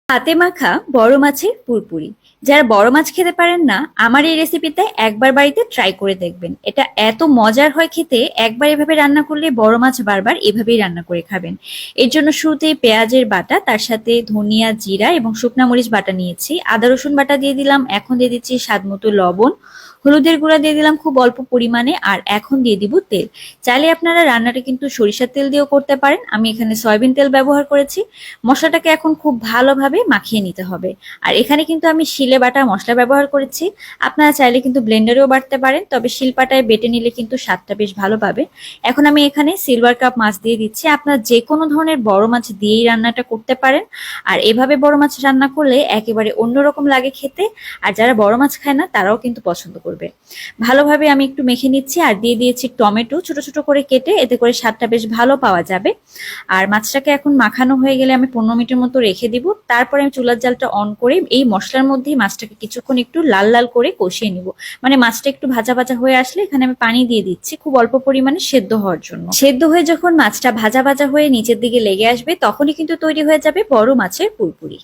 হাতে মাখা বড় মাছের পুরপুরি। যারা বড় মাছ খেতে পারেন না, আমার এই রেসিপিতে একবার বাড়িতে ট্রাই করে দেখবেন। এটা এত মজার হয় খেতে, একবার এভাবে রান্না করলে বড় মাছ বারবার এভাবেই রান্না করে খাবেন। এর জন্য শুরুতেই পেঁয়াজের বাটা, তার সাথে ধনিয়া, জিরা এবং শুকনা মরিচ বাটা নিয়েছি, আদা রসুন বাটা দিয়ে দিলাম, এখন দিয়ে দিচ্ছি স্বাদ মতো লবণ, হলুদের গুঁড়া দিয়ে দিলাম খুব অল্প পরিমাণে, আর এখন দিয়ে দিব তেল। চাইলে আপনারা রান্নাটা কিন্তু সরিষার তেল দিয়েও করতে পারেন, আমি এখানে সয়াবিন তেল ব্যবহার করেছি। মশলাটাকে এখন খুব ভালোভাবে মাখিয়ে নিতে হবে। আর এখানে কিন্তু আমি শিলে বাটা মশলা ব্যবহার করেছি। আপনারা চাইলে কিন্তু ব্লেন্ডারেও বাটতে পারেন, তবে শিলপাটায় বেটে নিলে কিন্তু স্বাদটা বেশ ভালো পাবে। এখন আমি এখানে সিলভার কাপ মাছ দিয়ে দিচ্ছি। আপনারা যে কোনো ধরনের বড় মাছ দিয়েই রান্নাটা করতে পারেন। আর এভাবে বড় মাছ রান্না করলে একেবারে অন্যরকম লাগে খেতে। আর যারা বড় মাছ খায় না তারাও কিন্তু পছন্দ করবে। ভালোভাবে আমি একটু মেখে নিচ্ছি, আর দিয়ে দিয়েছি টমেটো ছোট ছোট করে কেটে, এতে করে স্বাদটা বেশ ভালো পাওয়া যাবে। আর মাছটাকে এখন মাখানো হয়ে গেলে আমি 15 মিনিটের মতো রেখে দিব। তারপরে আমি চুলার জালটা অন করে এই মশলার মধ্যেই মাছটাকে কিছুক্ষণ একটু লাল লাল করে কষিয়ে নিব। মানে মাছটা একটু ভাজা ভাজা হয়ে আসলে এখানে আমি পানি দিয়ে দিচ্ছি খুব অল্প পরিমাণে সেদ্ধ হওয়ার জন্য। সেদ্ধ হয়ে যখন মাছটা ভাজা ভাজা হয়ে নিচের দিকে লেগে আসবে, তখনই কিন্তু তৈরি হয়ে যাবে বড় মাছের পুরপুরি।